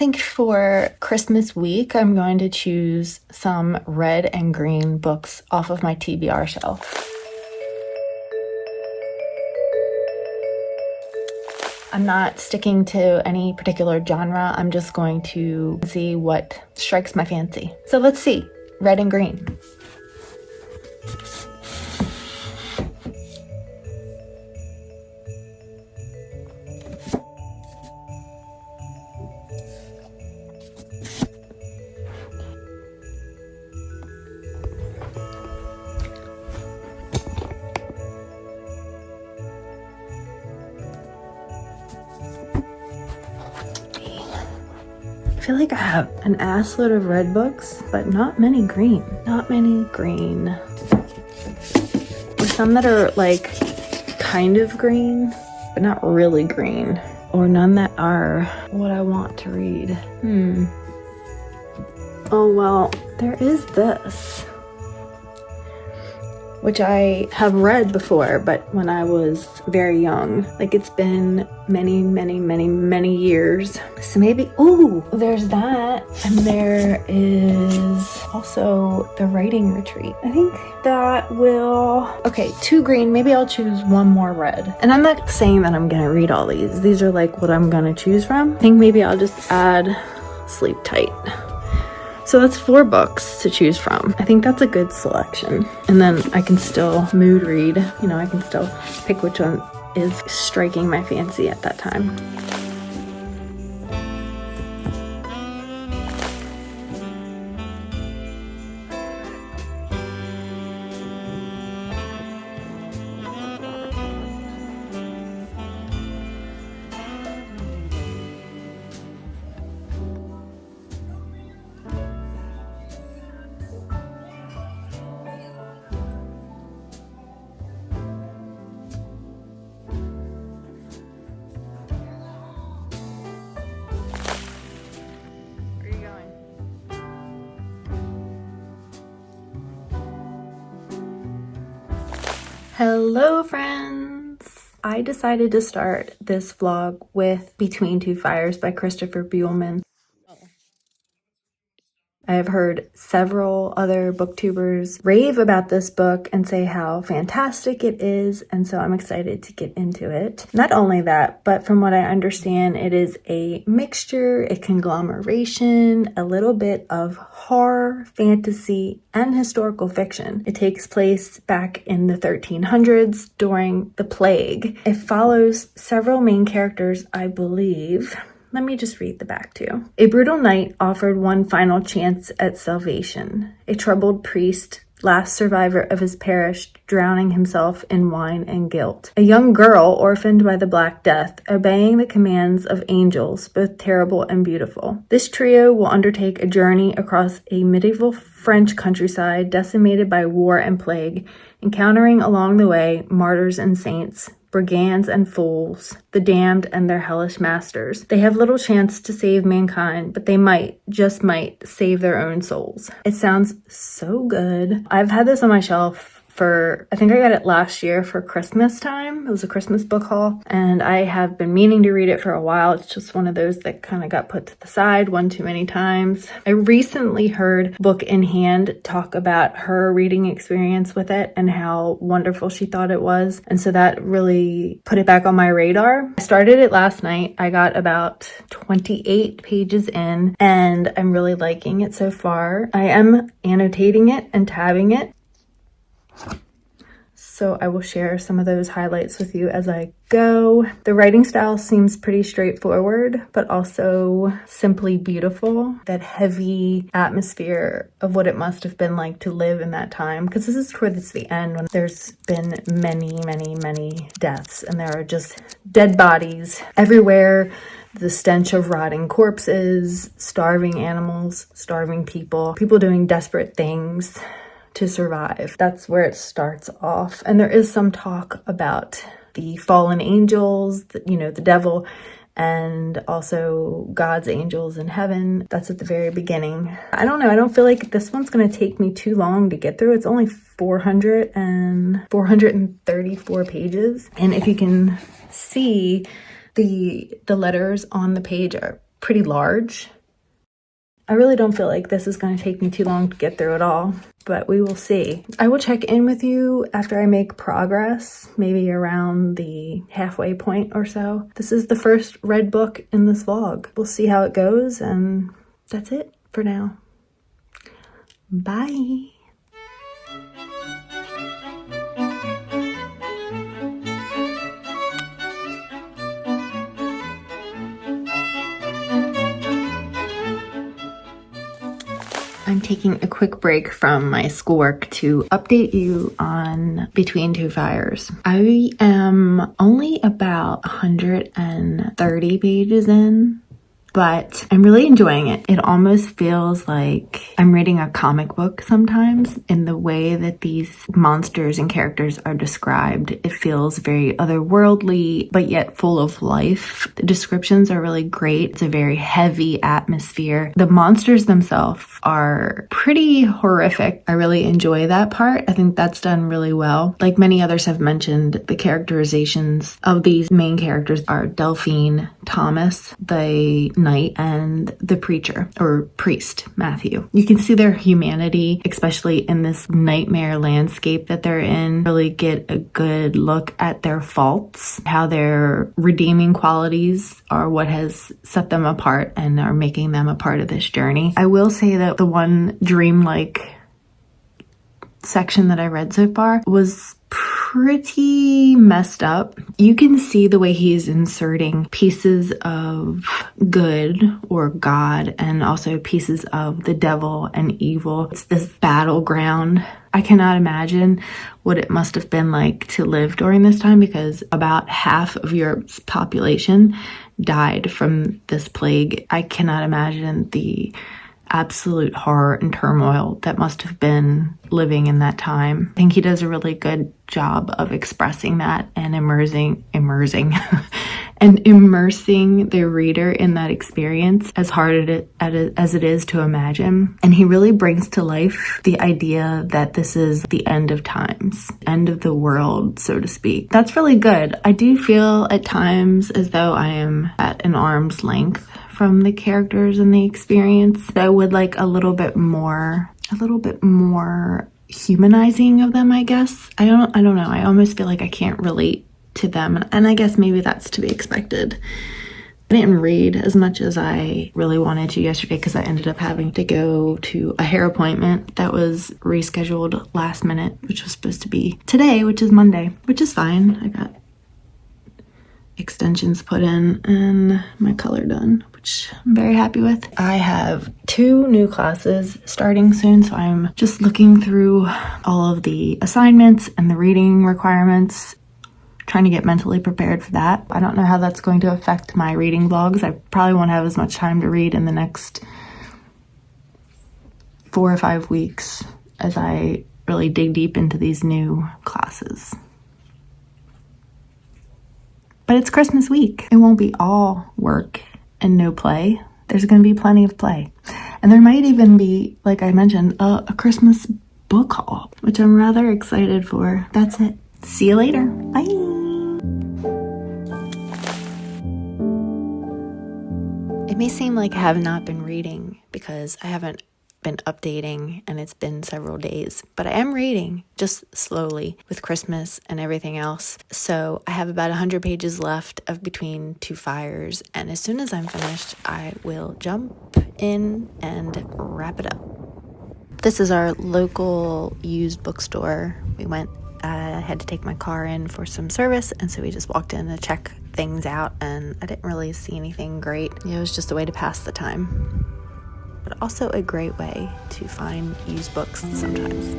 think for Christmas week, I'm going to choose some red and green books off of my TBR shelf. I'm not sticking to any particular genre. I'm just going to see what strikes my fancy. So let's see, red and green. I feel like I have an ass load of red books, but not many green. Not many green. There's some that are like kind of green, but not really green. Or none that are what I want to read. Oh well, there is this, which I have read before, but when I was very young. Like it's been many years. So maybe, oh, there's that. And there is also the writing retreat. I think that will, okay, 2 green, maybe I'll choose 1 more red. And I'm not saying that I'm gonna read all these. These are like what I'm gonna choose from. I think maybe I'll just add Sleep Tight. So that's 4 books to choose from. I think that's a good selection. And then I can still mood read. You know, I can still pick which one is striking my fancy at that time. Hello friends! I decided to start this vlog with Between Two Fires by Christopher Buehlman. I have heard several other booktubers rave about this book and say how fantastic it is, and so I'm excited to get into it. Not only that, but from what I understand, it is a mixture, a conglomeration, a little bit of horror, fantasy, and historical fiction. It takes place back in the 1300s during the plague. It follows several main characters, I believe. Let me just read the back too. A brutal knight offered one final chance at salvation. A troubled priest, last survivor of his parish, drowning himself in wine and guilt. A young girl orphaned by the Black Death, obeying the commands of angels, both terrible and beautiful. This trio will undertake a journey across a medieval French countryside decimated by war and plague, encountering along the way martyrs and saints, brigands and fools, the damned and their hellish masters. They have little chance to save mankind, but they might, just might, save their own souls. It sounds so good. I've had this on my shelf for, I think I got it last year for Christmas time. It was a Christmas book haul, and I have been meaning to read it for a while. It's just one of those that kind of got put to the side one too many times. I recently heard Book in Hand talk about her reading experience with it and how wonderful she thought it was. And so that really put it back on my radar. I started it last night. I got about 28 pages in, and I'm really liking it so far. I am annotating it and tabbing it, so I will share some of those highlights with you as I go. The writing style seems pretty straightforward, but also simply beautiful. That heavy atmosphere of what it must have been like to live in that time, because this is towards the end when there's been many deaths, and there are just dead bodies everywhere. The stench of rotting corpses, starving animals, starving people doing desperate things to survive. That's where it starts off. And there is some talk about the fallen angels, the devil, and also God's angels in heaven. That's at the very beginning. I don't know. I don't feel like this one's going to take me too long to get through. It's only 434 pages. And if you can see, the letters on the page are pretty large. I really don't feel like this is going to take me too long to get through it all, but we will see. I will check in with you after I make progress, maybe around the halfway point or so. This is the first read book in this vlog. We'll see how it goes, and that's it for now. Bye. I'm taking a quick break from my schoolwork to update you on Between Two Fires. I am only about 130 pages in, but I'm really enjoying it. It almost feels like I'm reading a comic book sometimes in the way that these monsters and characters are described. It feels very otherworldly, but yet full of life. The descriptions are really great. It's a very heavy atmosphere. The monsters themselves are pretty horrific. I really enjoy that part. I think that's done really well. Like many others have mentioned, the characterizations of these main characters are Delphine, Thomas, the knight, and the preacher or priest, Matthew. You can see their humanity, especially in this nightmare landscape that they're in. Really get a good look at their faults, how their redeeming qualities are what has set them apart and are making them a part of this journey. I will say that the one dreamlike section that I read so far was pretty messed up. You can see the way he is inserting pieces of good or God and also pieces of the devil and evil. It's this battleground. I cannot imagine what it must have been like to live during this time, because about half of Europe's population died from this plague. I cannot imagine the absolute horror and turmoil that must have been living in that time. I think he does a really good job of expressing that and immersing and immersing the reader in that experience, as hard as it is to imagine. And he really brings to life the idea that this is the end of times, end of the world, so to speak. That's really good. I do feel at times as though I am at an arm's length from the characters and the experience. I would like a little bit more humanizing of them, I guess. I don't know. I almost feel like I can't relate to them, and I guess maybe that's to be expected. I didn't read as much as I really wanted to yesterday because I ended up having to go to a hair appointment that was rescheduled last minute, which was supposed to be today, which is Monday, which is fine. I got extensions put in and my color done, which I'm very happy with. I have 2 new classes starting soon, so I'm just looking through all of the assignments and the reading requirements, trying to get mentally prepared for that. I don't know how that's going to affect my reading vlogs. I probably won't have as much time to read in the next 4 or 5 weeks as I really dig deep into these new classes. But it's Christmas week. It won't be all work and no play. There's going to be plenty of play. And there might even be, like I mentioned, a Christmas book haul, which I'm rather excited for. That's it. See you later. Bye. It may seem like I have not been reading because I haven't been updating and it's been several days, but I am reading just slowly with Christmas and everything else. So I have about 100 pages left of Between Two Fires, and as soon as I'm finished, I will jump in and wrap it up. This is our local used bookstore. We went, I had to take my car in for some service, and so we just walked in to check things out, and I didn't really see anything great. It was just a way to pass the time, but also a great way to find used books sometimes.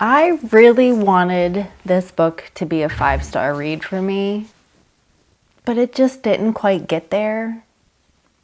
I really wanted this book to be a 5-star read for me, but it just didn't quite get there.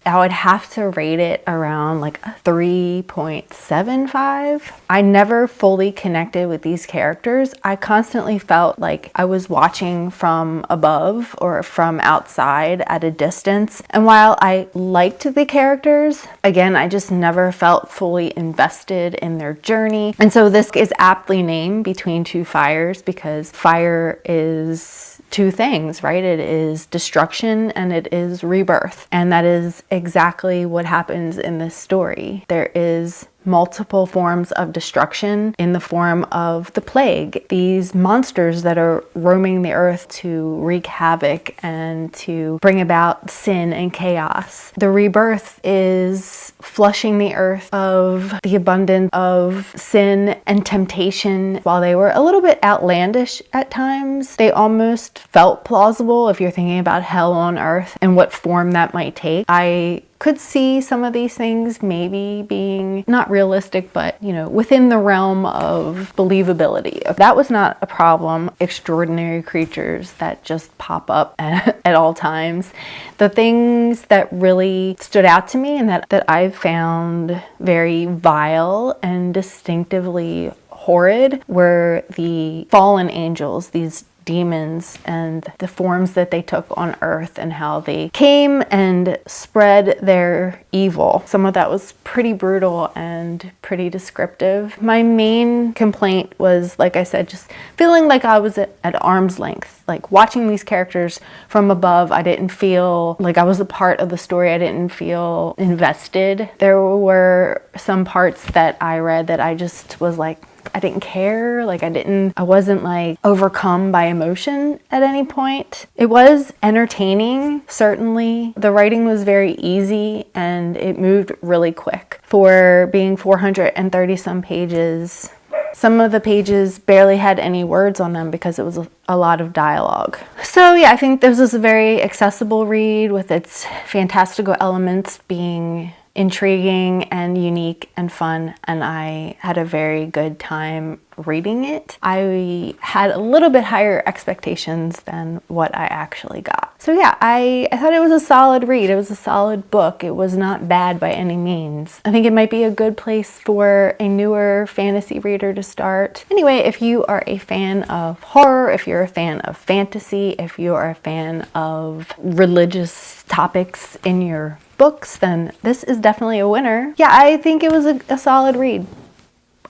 I would have to rate it around like a 3.75. I never fully connected with these characters. I constantly felt like I was watching from above or from outside at a distance. And while I liked the characters, again, I just never felt fully invested in their journey. And so this is aptly named Between Two Fires, because fire is two things, right? It is destruction and it is rebirth. And that is exactly what happens in this story. There is multiple forms of destruction in the form of the plague, these monsters that are roaming the earth to wreak havoc and to bring about sin and chaos. The rebirth is flushing the earth of the abundance of sin and temptation. While they were a little bit outlandish at times, they almost felt plausible if you're thinking about hell on earth and what form that might take. I could see some of these things maybe being not realistic, but within the realm of believability. That was not a problem. Extraordinary creatures that just pop up at all times. The things that really stood out to me and that I found very vile and distinctively horrid were the fallen angels, these demons, and the forms that they took on earth and how they came and spread their evil. Some of that was pretty brutal and pretty descriptive. My main complaint was, like I said, just feeling like I was at arm's length. Like watching these characters from above, I didn't feel like I was a part of the story. I didn't feel invested. There were some parts that I read that I just was like, I didn't care. Like I wasn't like overcome by emotion at any point. It was entertaining, certainly. The writing was very easy and it moved really quick. For being 430 some pages, some of the pages barely had any words on them because it was a lot of dialogue. So yeah, I think this is a very accessible read with its fantastical elements being intriguing and unique and fun, and I had a very good time reading it. I had a little bit higher expectations than what I actually got. So yeah, I thought it was a solid read. It was a solid book. It was not bad by any means. I think it might be a good place for a newer fantasy reader to start. Anyway, if you are a fan of horror, if you're a fan of fantasy, if you are a fan of religious topics in your books, then this is definitely a winner. Yeah, I think it was a solid read.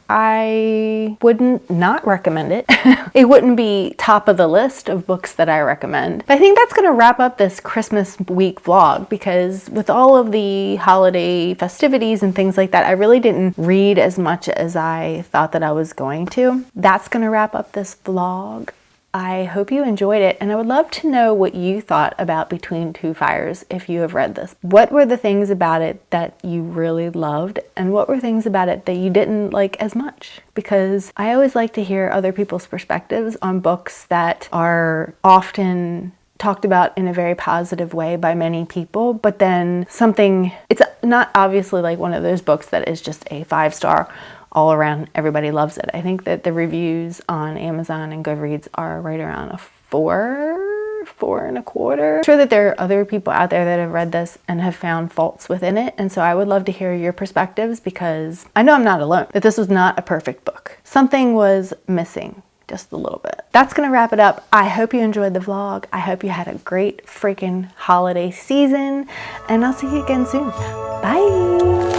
I wouldn't not recommend it. It wouldn't be top of the list of books that I recommend. But I think that's going to wrap up this Christmas week vlog, because with all of the holiday festivities and things like that, I really didn't read as much as I thought that I was going to. That's going to wrap up this vlog. I hope you enjoyed it, and I would love to know what you thought about Between Two Fires if you have read this. What were the things about it that you really loved, and what were things about it that you didn't like as much? Because I always like to hear other people's perspectives on books that are often talked about in a very positive way by many people, but then it's not obviously like one of those books that is just a 5-star all around, everybody loves it. I think that the reviews on Amazon and Goodreads are right around a 4.25. I'm sure that there are other people out there that have read this and have found faults within it, and so I would love to hear your perspectives, because I know I'm not alone, that this was not a perfect book. Something was missing, just a little bit. That's gonna wrap it up. I hope you enjoyed the vlog. I hope you had a great freaking holiday season, and I'll see you again soon. Bye.